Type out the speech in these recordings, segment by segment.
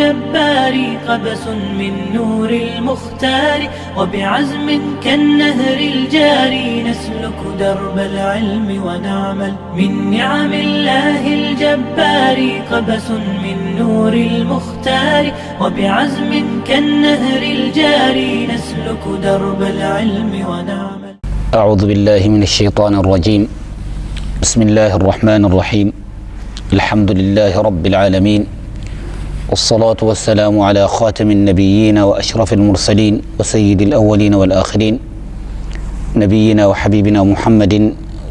الجبار قبس من نور المختار وبعزم كالنهر الجاري نسلك درب العلم ونعمل من نعم الله الجبار قبس من نور المختار وبعزم كالنهر الجاري نسلك درب العلم ونعمل. أعوذ بالله من الشيطان الرجيم. بسم الله الرحمن الرحيم. الحمد لله رب العالمين، والصلاة والسلام على خاتم النبيين وأشرف المرسلين وسيد الأولين والآخرين نبينا وحبيبنا محمد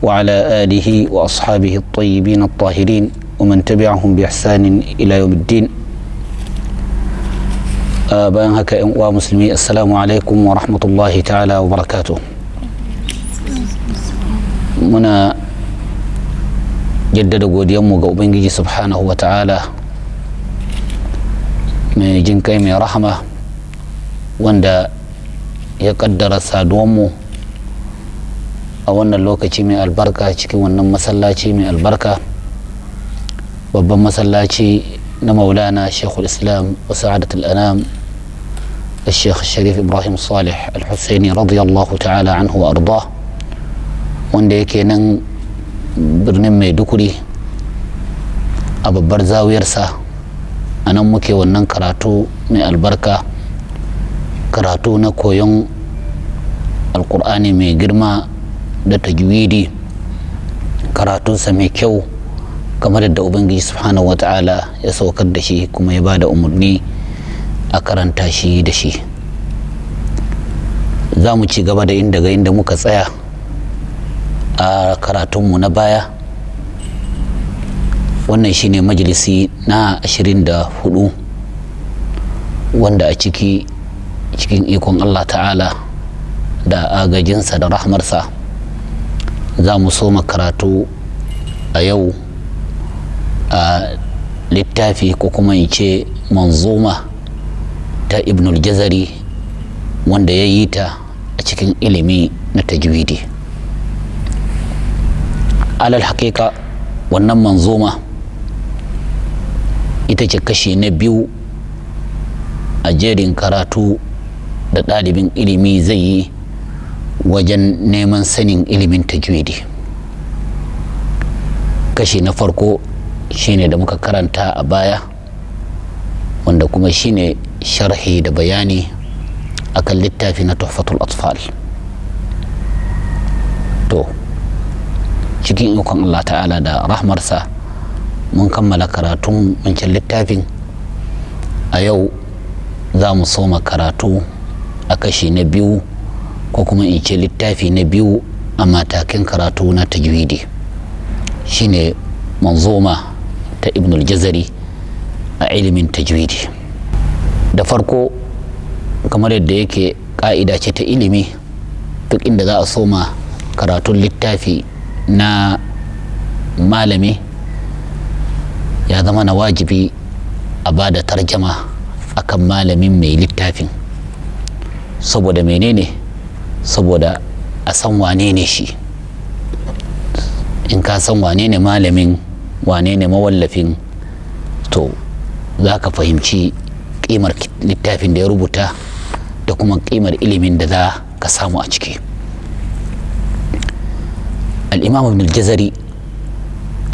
وعلى آله وأصحابه الطيبين الطاهرين ومن تبعهم بإحسان إلى يوم الدين. بان هكا ومسلمي السلام عليكم ورحمة الله تعالى وبركاته. منا jaddada godiyanmu ga Ubangiji subhanahu wa ta'ala mai jin kai mai rahama wanda ya kaddara saduwanmu a wannan lokaci mai albarka cikin wannan masallaci mai albarka, babban masallaci na maulana shekul islam wa sa'adatul anam الشيخ الشريف إبراهيم صالح الحسيني رضي الله تعالى عنه وأرضاه، wanda yake nan birnin Maiduguri a babbar zawiyarsa. A nan muke wannan karatu mai albarka, karatu na koyon alkur'ani mai girma da tajwidi, karatunsa mai kyau kamar yadda Ubangiji subhanahu wata'ala ya saukar da shi kuma ya bada umarni a karanta shi da shi. Za mu ci gaba da inda muka tsaya a karatunmu na baya. Wannan shine majalisi na 24 wanda a cikin ikon Allah ta'ala da agajinsa da rahmarsa za mu soma karatu a yau a littafi ko kuma in ce manzuma ta Ibn al-Jazari wanda ya yi ta a cikin ilimi na tajwidi. Alal haƙiƙa wannan manzuma ita ce kashi na biyu a jerin karatu da ɗalibin ilimi zai yi wajen neman sanin ilimin tajwidi. Kashi na farko shine da muka karanta a baya, wanda kuma shine sharhi da bayani akan littafi na tuhfatul atfal. To cikin ikon Allah ta'ala da rahmarsa mun kammala karatun wancan littafin. A yau za mu soma karatu a kashi na biyu ko kuma in ce littafi na biyu a matakin karatu na tajwidi, shine manzuma ta Ibn al-Jazari a ilimin tajwidi. Da farko, kamar yadda yake ka'ida ce ta ilimi, duk inda za a soma karatun littafi na malami ya zama na wajibi a ba da tarjama akan malamin mai littafin. Saboda menene? Saboda a san wane ne shi. In ka san wane ne malamin, wane ne mawallafin, to za ka fahimci ƙimar littafin da ya rubuta da kuma ƙimar ilimin da za ka samu a ciki. Al-Imam Ibn al-Jazari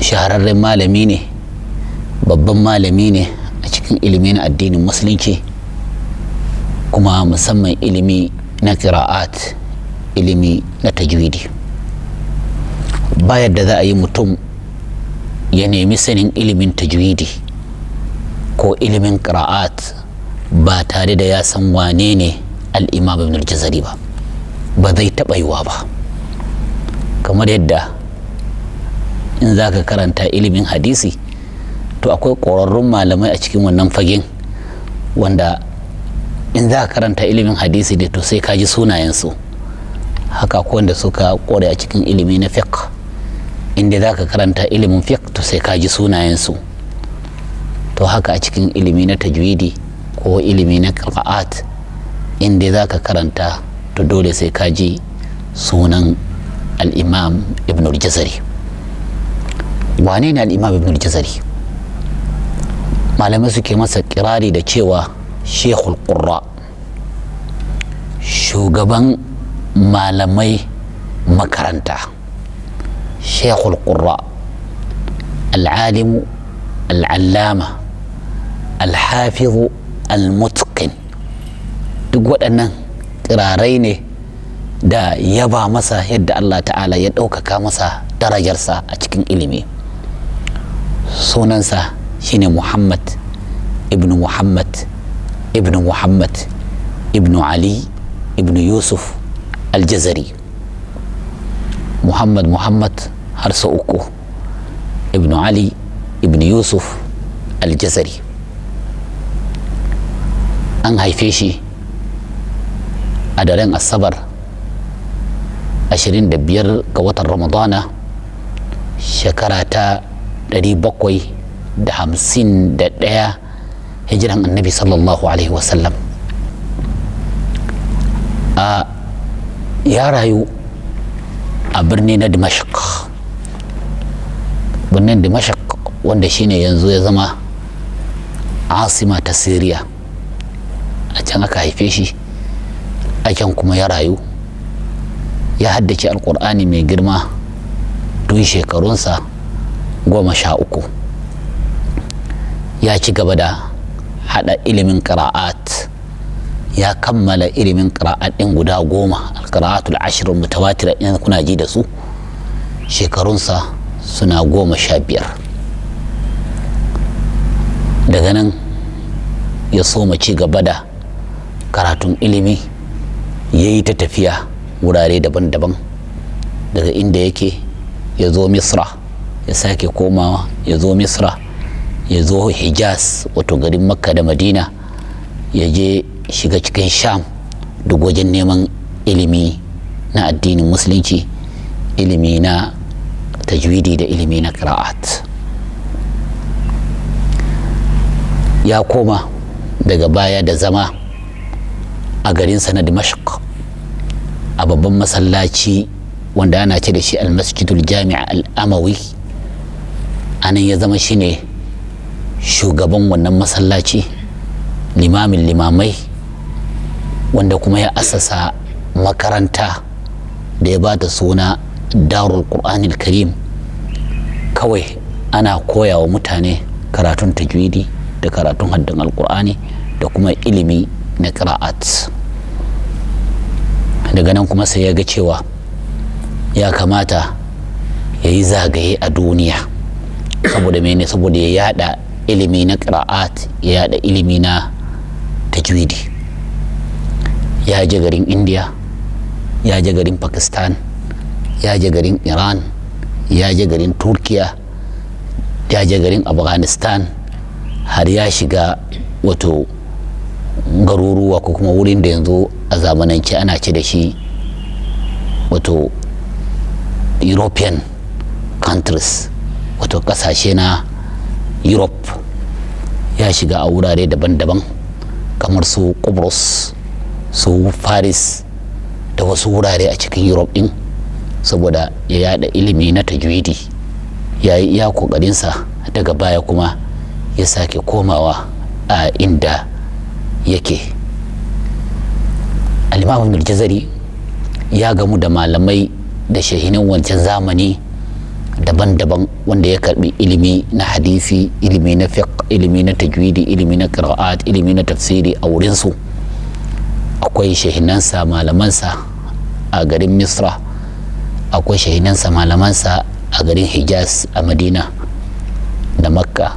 shahararren malami ne, babban malami ne a cikin ilimi na addinin musulunci, kuma musamman ilimi na qira'at, ilimi na tajwidi. Ba yadda za a yi mutum ya nemi sanin ilimin tajwidi ko ilimin qira'at ba tare da ya san wane ne al-Imam Ibn al-Jazari ba zai taɓa yiwa ba. Kamar yadda in za ka karanta ilimin hadisi, to akwai ƙwararrun malamai a cikin wannan fagen wanda in za ka karanta ilimin hadisi da to sai ka ji sunayensu. Haka ko wanda suka ƙware a cikin ilimi na fiqh, inda za ka karanta ilimin fiqh to sai ka ji sunayensu. To haka a cikin ilimi na tajwidi ko ilimi na qira'at, inda za ka karanta to dole sai ka ji sunan al-Imam Ibn al-Jazari. Wane ne al-Imam Ibn al-Jazari? malamai suke masa kirari da cewa shekul qurra, shugaban malamai makaranta. shekul qurra, al'alimu al'allama alhafizu almutqin, duk waɗannan kirarai ne da yaba masa yadda Allah ta'ala ya ɗaukaka masa darajarsa a cikin ilimi. Sunansa shine Muhammad ibn Muhammad ibn Muhammad ibn Ali ibn Yusuf al-Jazari. Muhammad har sau uku, ibn Ali ibn Yusuf al-Jazari. An haife shi a daren Asabar 25 ga watan Ramadana shekara ta 751 hijiran annabi sallallahu alaihi wasallam. Ya rayu a birni na Dimashq, birnin Dimashq wanda shine yanzu ya zama asima ta Syria. A can aka haife shi, a can kuma ya rayu, ya haddace alkur'ani mai girma tun shekarunsa 13. Ya ci gaba da hada ilimin qira'at, ya kammala ilimin qira'at din guda 10, alqira'atul ashr mutawatira in kuna ji da su, shekarunsa suna 15. Daga nan ya soma ci gaba da karatun ilimi, ya yi ta tafiya wurare daban-daban. Daga inda yake ya zo Misra, ya sake komawa ya zo Misra, ya zo Hijaz wato garin Makka da Madina, ya je shiga cikin Sham duk wajen neman ilimi na addinin musulunci, ilimi na tajwidi da ilimi na qira'at. Ya koma daga baya da zama a garinsa na Dimashq a babban masallaci wanda ana ce da shi almasjidul jami'a al'amawi. Anan ya zama shine shugaban wannan masallaci, limamin limamai, wanda kuma ya asasa makaranta da ya ba ta suna Darul Qur'anil Karim. Kawai ana koya wa mutane karatun tajwidi da karatun haddin alkur'ani da kuma ilimi na qira'at. Daga nan kuma sai ya ga cewa ya kamata ya yi zagaye a duniya. Saboda mene? Saboda ya yada ilimi na qira'at, ya yada ilimi na tajwidi. Ya je garin India, ya je garin Pakistan, ya je garin Iran, ya je garin Turkiya, ya je garin Afghanistan, har ya shiga wato garuruwa ko kuma wurin da yanzu a zamanance ana ce da shi wato European countries, wato kasashe na Europe. Ya shiga a wurare daban-daban kamar su Cyprus, su Paris da wasu wurare a cikin Europe din, saboda ya yada ilimi na tajwidi. Ya yi iya kokarinsa. Daga baya kuma ya sake komawa a inda yake. Al-Imam Ibn al-Jazari ya gamu da malamai da shehinan wancan zamani daban-daban, wanda ya karbi ilimi na hadisi, ilimi na fiqh, ilimi na tajwidi, ilimi na qira'at, ilimi na tafsiri a wurinsu. Akwai shehinansa malamansa a garin Misra, akwai shehinansa malamansa a garin Hijaz a Madina da Makka,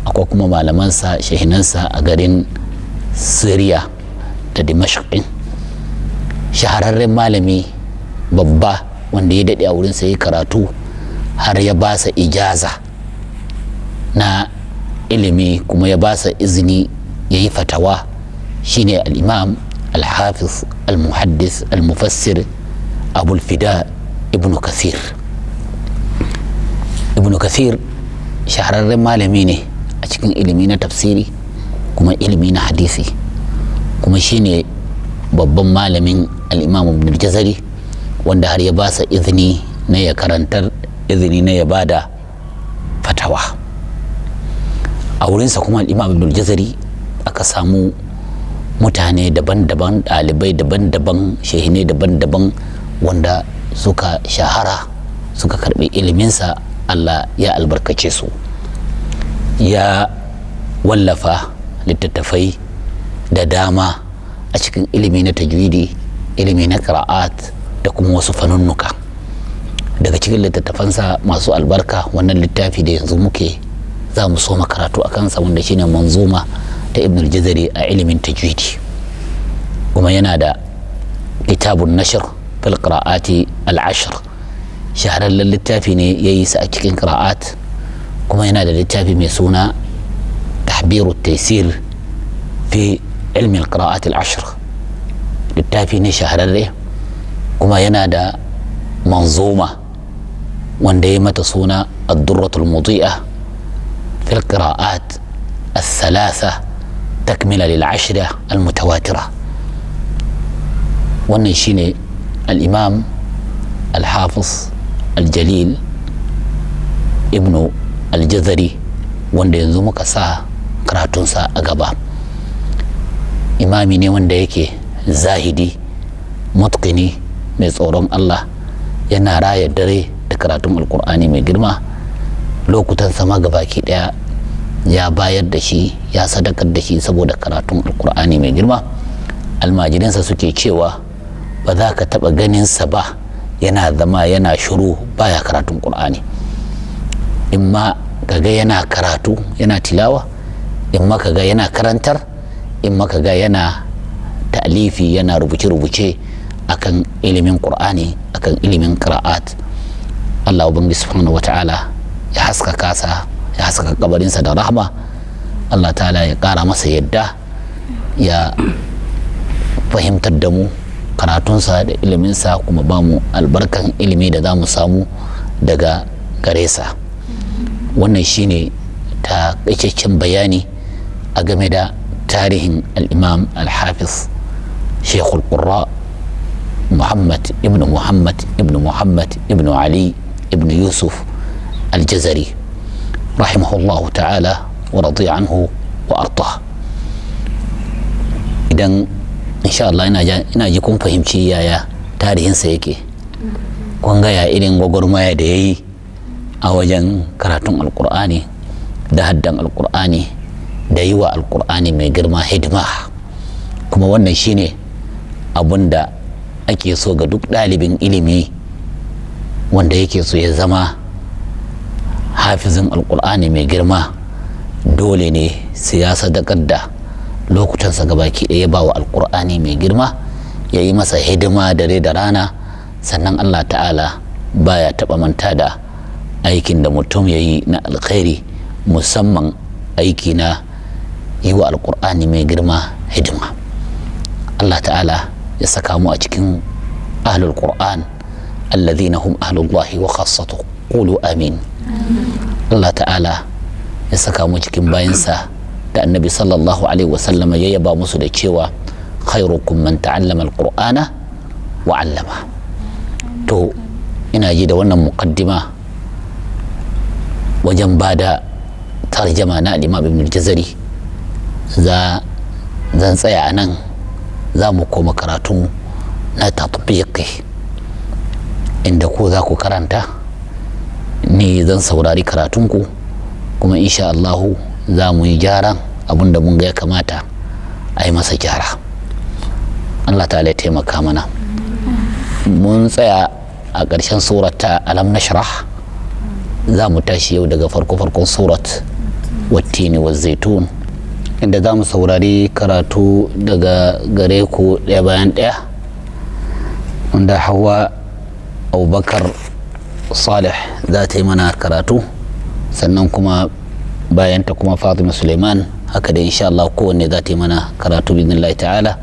akwai kuma malamansa shehinansa a garin Syria da Dimashq. Shahararren malami babba wanda ya daɗe a wurinsa ya karatu har ya ba sa ijaza na ilimi kuma ya ba sa izini ya yi fatawa shine al-Imam al-Hafiz al-Muhaddis al-Mufassir Abul Fida Ibn Kathir. Ibn Kathir shahararren malami ne a cikin ilimi na tafsiri kuma ilimi na hadisi, kuma shine babban malamin al-Imam Ibn al-Jazari, wanda har ya ba sa izini na ya karantar, izini na ya bada fatawa. a wurinsa kuma al-imam ibn al-jazari aka samu mutane daban-daban, ɗalibai daban-daban, shehinai daban-daban wanda suka shahara suka karɓi iliminsa. Allah ya albarkace su, ya wallafa littattafai da dama a cikin ilimi na tajwidi, ilimi na qira'at da kuma wasu fanunnuka. Daga cikin littattafansa masu albarka wannan littafi da yanzu muke za mu so makaratu a kansa, wanda shine manzuma ta ibn al-jazari a ilimin tajwidi. kuma yana da kitabun nashr fil qira'ati al-ashr, shahararren littafi ne yayi sa a cikin qira'at. kuma yana da littafi mai suna tahbiru taysir fi ilmi al-qira'at al-ashr, littafi ne shahararre. kuma yana da manzuma wanda ya mata suna ad-durratul mudi'a في القراءات الثلاثة تكملة للعشرة المتواترة. wannan shine al-imam al-hafiz al-jalil ibn al-jazari wanda yanzu muka sa karatunsa a gaba. imami ne wanda yake zahidi, mutqini, mai tsoron Allah, yana raya dare da karatun alkur'ani mai girma. lokutan sama gabaki daya ya bayar da shi, ya sadakar da shi saboda karatun alkur'ani mai girma. almajirinsa suke cewa ba za ka taba ganinsa ba yana zama yana shiru baya karatun qur'ani. in ma kaga yana karatu yana tilawa, in ma kaga yana karantar, in ma kaga yana ta'alifi, yana rubuce-rubuce akan ilimin qur'ani, akan ilimin qira'at. Allah ubangiji subhanahu wata'ala ya haskaka sa, ya haskaka kabarinsa da rahma. Allah ta'ala ya kara masa yadda, ya fahimtar da mu karatunsa da iliminsa, kuma ba mu albarkan ilimi da za mu samu daga gare sa. wannan shine takaitaccen bayani a game da tarihin al-imam al-hafiz shaykhul qurra muhammad ibn ali ibn yusuf al-jazari rahimahullahu ta'ala wa radiya anhu wa ardah. idan insha Allah ina ji kun fahimci yaya tarihinsa yake, kun ga ya irin gwagwarmaya da yayi a wajen karatun alkur'ani da haddan alkur'ani da yi wa alkur'ani mai girma hidima. kuma wannan shine abun da ake so ga duk ɗalibin ilimi wanda yake so ya zama hafizin alkur'ani mai girma. dole ne sai ya sadakar da lokutansa gabaki ɗaya ba wa alkur'ani mai girma, ya yi masa hidima dare da rana. sannan Allah ta'ala baya taɓa manta da aikin da mutum ya yi na alkhairi, musamman aiki na yi wa alkur'ani mai girma hidima. Allah ta'ala ya saka mu a cikin ahlul qur'an alladhina hum ahlullahi wa khassatuhu, qulu amin. Allah ta'ala ya saka mu cikin bayansa da annabi sallallahu alaihi wasallam ya yaba musu da cewa khairukum man ta'allama alqur'ana wa 'allama. to ina ji da wannan muqaddima wajen bada tarjama na al-imam ibn al-jazari zan tsaya a nan. za mu koma karatu na tatbiqi inda ko za ku karanta, ni zan saurari karatunku, kuma insha Allahu za mu yi gyaran abinda mun ga ya kamata a yi masa gyara. Allah ta'ala ya taimaka mana. mun tsaya a ƙarshen surata alam nashrah, za mu tashi yau daga farko-farkon surat wattini wa zaitun, inda za mu saurari karatu daga gare ku ɗaya bayan ɗaya, wanda Hauwa Abubakar Salih za ta yi mana karatu, sannan kuma bayanta kuma Fatima Suleiman. haka da insha Allah kowanne za ta yi mana karatu bi'idhnillahi ta'ala.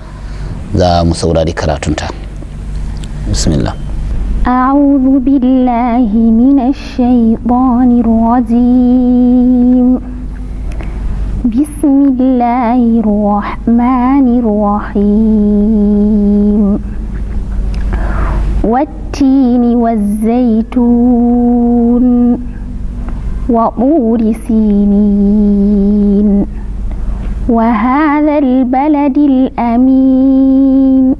za mu saurari karatunta. bismillah. أعوذ بالله من الشيطان الرجيم. بسم الله الرحمن الرحيم. والتين والزيتون وطور سينين وهذا البلد الأمين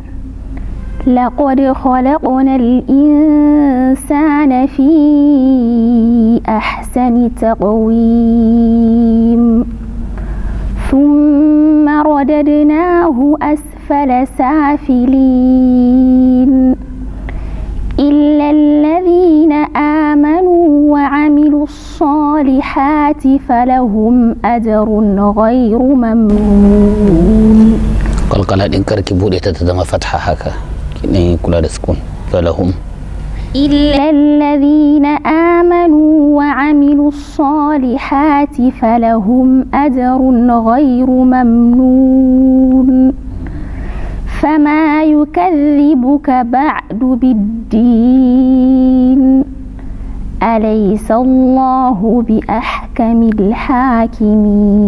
لقد خلقنا الإنسان في أحسن تقويم ثم رددناه أسفل سافلين إلا الذين آمنوا وعملوا الصالحات فلهم أجر غير ممنون. قال الإنكار كبولة تتدمى فتحة هكا كني كل رزقون فلهم إلا الذين آمنوا وعملوا الصالحات فلهم أجر غير ممنون. فما يكذبك بعد بالدين أليس الله بأحكم الحاكمين.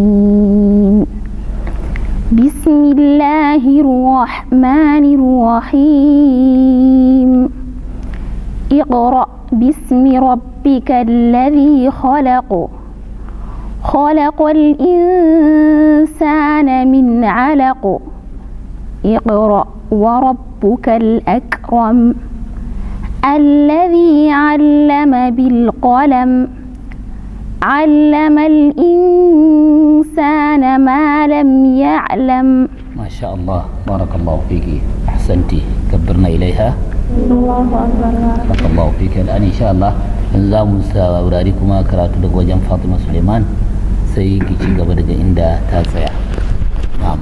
بسم الله الرحمن الرحيم. اقرأ باسم ربك الذي خلق خلق الإنسان من علق اقرأ وربك الأكرم الذي علم بالقلم علم الإنسان ما لم يعلم. ما شاء الله بارك الله فيك أحسنتي كبرنا إليها. الله أكبر. بارك الله فيك. الآن إن شاء الله نزام سأوراريكما كراتو دقوجان فاطمة سليمان سيكي شنغ بدك عند تاسع. نعم.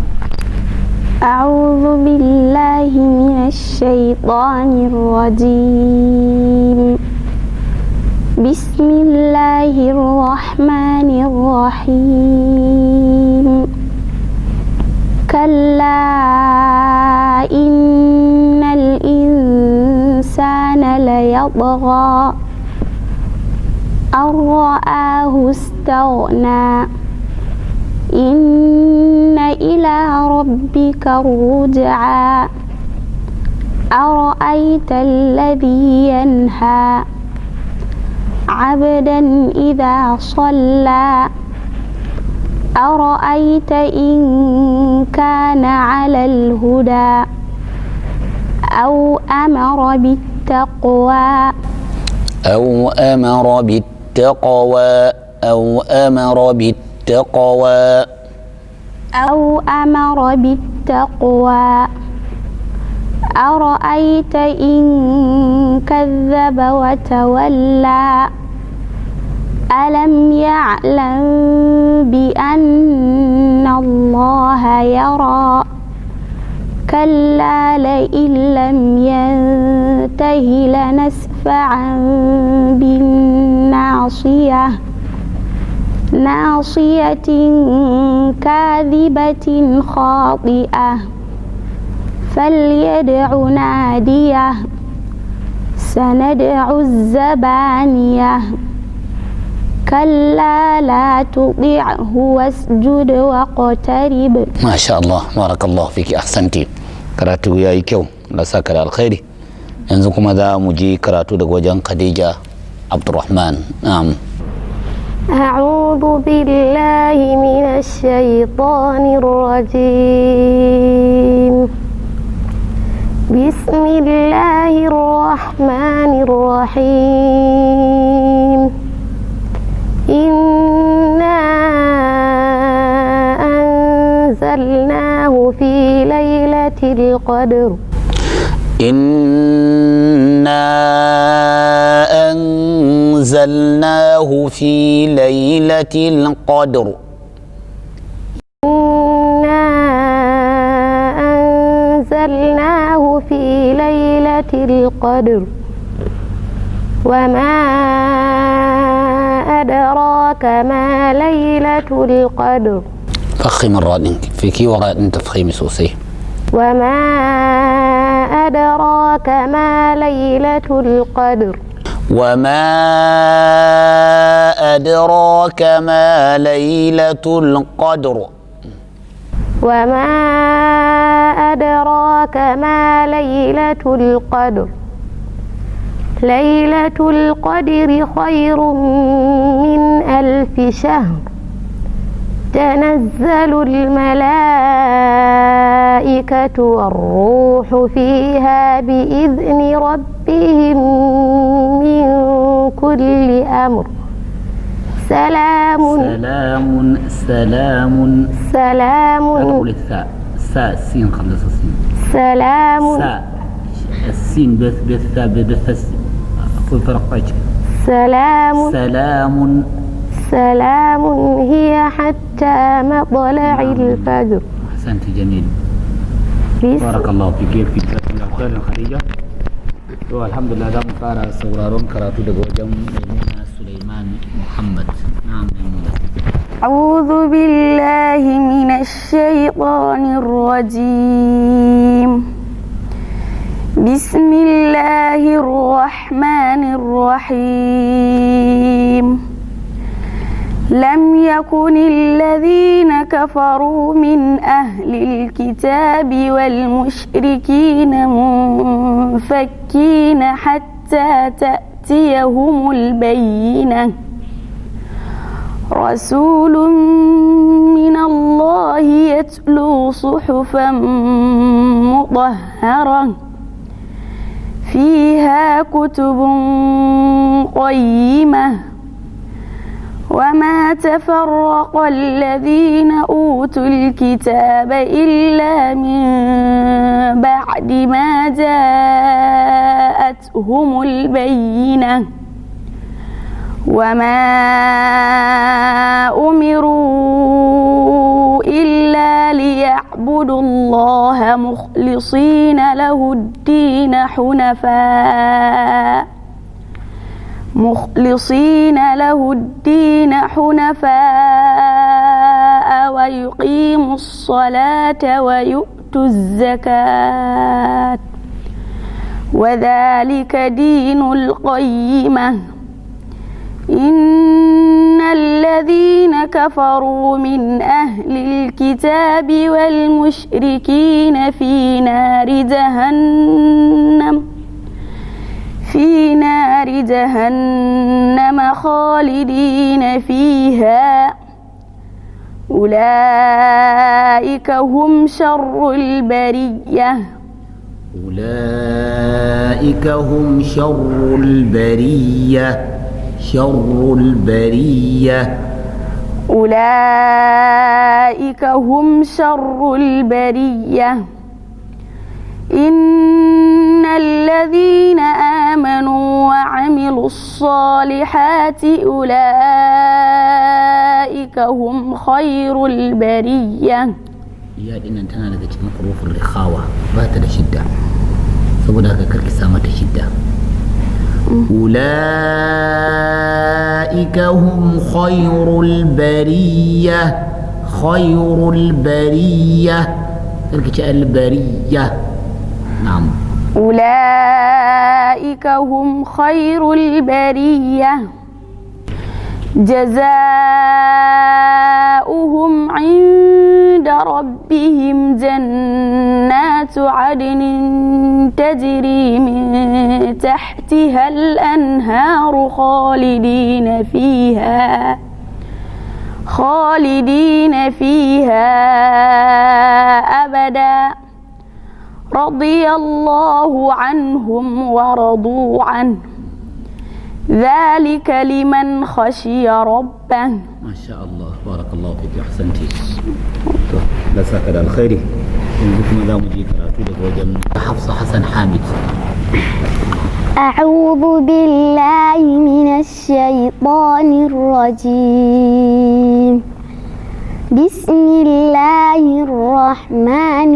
أعوذ بالله من الشيطان الرجيم. بسم الله الرحمن الرحيم. كلا إن الإنسان ليطغى أن رآه استغنى إن إلى ربك الرجعى أرأيت الذي ينهى عبدا إذا صلى أرأيت إن كان على الهدى أو أمر بالتقوى أو أمر بالتقوى أو أمر بالتقوى أو أمر بالتقوى أرأيت إن كذب وتولى ألم يعلم بأن الله يرى كلا لئن لم ينته لنسفعا بالناصية ناصية كاذبة خاطئة فليدع ناديه سندع الزبانية كلا لا تطعه واسجد واقترب. ما شاء الله بارك الله فيك أحسنتي karatu yayi kyau Allah saka da alkhairi yanzu kuma za mu ji karatu daga wajen Khadija Abdurrahman. Na'am. أعوذ بالله من الشيطان الرجيم. بسم الله الرحمن الرحيم. إنا أنزلناه في ليلة القدر. إنا أنزلناه في ليلة القدر. إنا أنزلناه في ليلة القدر وما أدراك ما ليلة القدر. فخم الراء فيكي وراء تفخيم سوسي. وما أدراك ما ليلة القدر. وما أدراك ما ليلة القدر. وما أدراك ما ليلة القدر. ليلة القدر خير من 1000 شهر تنزل الملائكة والروح فيها بإذن ربهم من كل أمر سلام أقول الثاء السين خلص السين سلام السين بالثاء في فرق سلام هي حتى مطلع الفجر. أحسنت جميل بارك الله فيك في جزاك الله خيرا خديجة. الحمد لله دام فارا sauraron karatu daga wajen Maimuna Sulaiman Muhammad. نعم ميمونة. أعوذ بالله من الشيطان الرجيم. بسم الله الرحمن الرحيم. لم يكن الذين كفروا من أهل الكتاب والمشركين منفكين حتى تأتيهم البينة. رسول من الله يتلو صحفا مطهرة فيها كتب قيمة وما تفرق الذين أوتوا الكتاب إلا من بعد ما جاءتهم البينة وما أمروا إلا ليعبدوا الله مخلصين له الدين حنفاء ويقيموا الصلاة ويؤتوا الزكاة وذلك دين القيمة. إن الذين كفروا من أهل الكتاب والمشركين في نار جهنم خالدين فيها أولئك هم شر البرية. أولئك هم شر البرية. أولئك هم شر البرية. إن الذين آمنوا وعملوا الصالحات أولئك هم خير البرية. يا إن أنتنا daga cikin hurufin rikhawa ba ta da shidda saboda haka karki sa mata shidda. أولئك هم خير البرية. ترك البرية. نعم. أولئك هم خير البرية. جزاؤهم عند ربهم جنات عدن تجري من تحتها الأنهار خالدين فيها أبدا رضي الله عنهم ورضوا عنه ذلك لمن خشي ربه. ما شاء الله بارك الله فيك أحسنتي. لا ساكت على الخير. إنكم لا مجيء كراتو لوجن حفصة حسن حامد. أعوذ بالله من الشيطان الرجيم. بسم الله الرحمن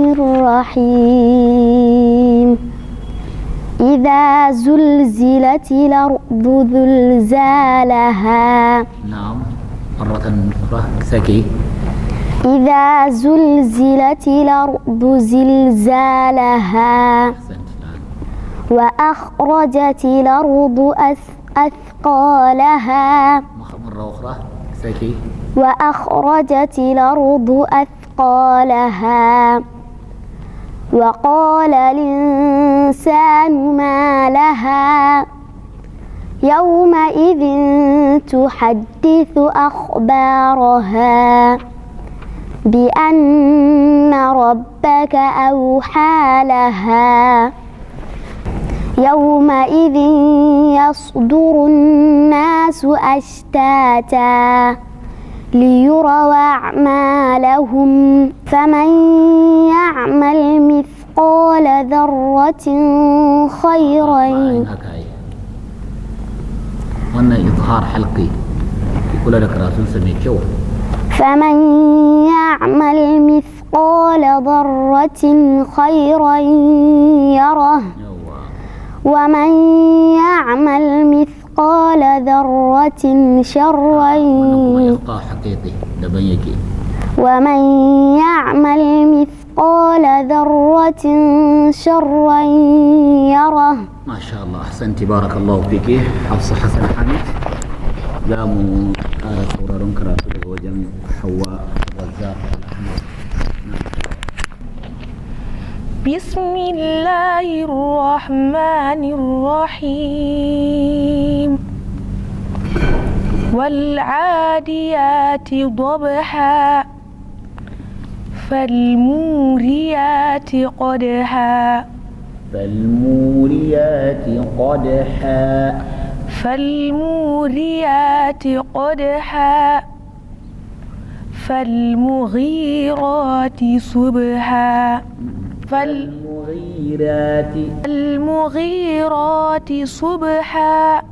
الرحيم. إذا زلزلت الأرض زلزالها. نعم مرة أخرى ساكي. إذا زلزلت الأرض زلزالها. وأخرجت الأرض أثقالها. مرة أخرى ساكي. وأخرجت الأرض أثقالها. وقال الإنسان ما لها يومئذ تحدث أخبارها. بأن ربك أوحى لها يومئذ يصدر الناس أشتاتا ليروا أعمالهم فمن يعمل مثقال ذرة خيرا wannan izhar halqi kula da karatunsa mai kyau فمن يعمل مثقال ذرة خيرا يره ومن يعمل مثقال ذرة شرا ومن يعمل مثقال ذرة شرا يره. ما شاء الله أحسنت بارك الله فيك حفصة حسن حميد. لا مو سورة كراتو وجن حواء الرزاق الأحمد. بسم الله الرحمن الرحيم والعاديات ضبحا فالموريات قدحا فالموريات قدحا فالموريات قدحا فالمغيرات صبحا فالمغيرات صبحا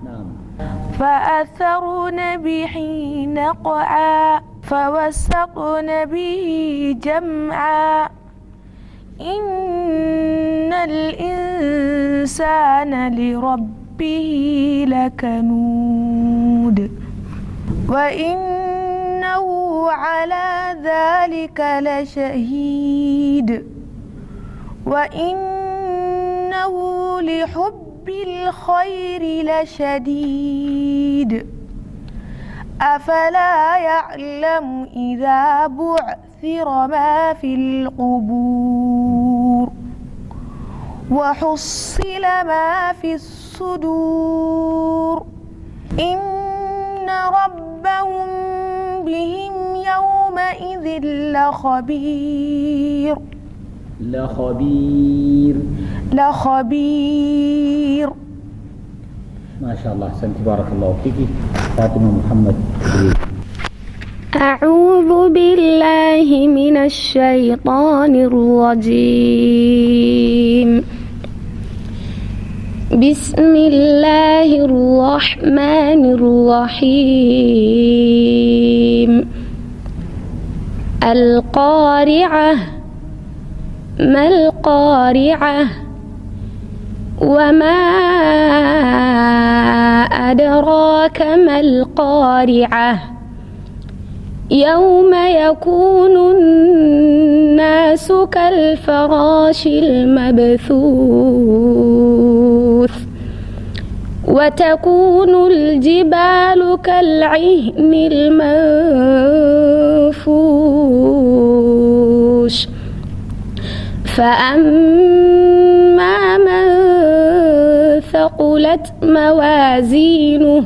فأثرن به نقعا فوسطن به جمعا إن الإنسان لربه لكنود وإنه على ذلك لشهيد وإنه لحب الخير لشديد أفلا يعلم إذا بعثر ما في القبور وحصل ما في الصدور إن ربهم بهم يومئذ لخبير لخبير. ما شاء الله أحسنت بارك الله فيك. فاطمة محمد. أعوذ بالله من الشيطان الرجيم. بسم الله الرحمن الرحيم. القارعة ما القارعة وما أدراك ما القارعة يوم يكون الناس كالفراش المبثوث وتكون الجبال كالعهن المنفوش فأما من ثقلت موازينه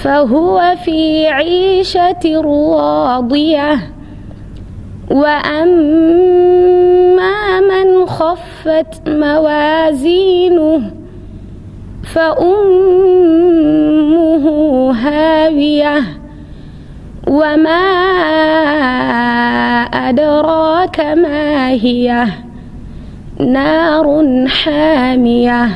فهو في عيشة راضية وأما من خفت موازينه فأمه هاوية وما أدراك ما هي نار حامية.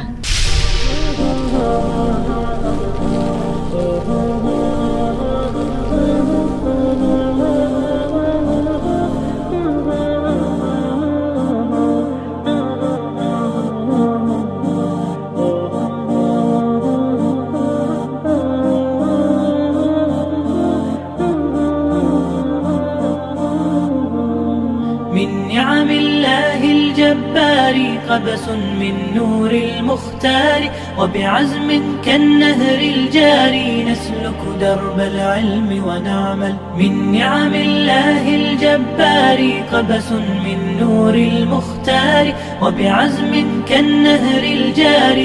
من نعم الله الجبار قبس من نور المختار وبعزم كالنهر الجاري نسلك درب العلم ونعمل. من نعم الله الجبار قبس من نور المختار وبعزم كالنهر الجاري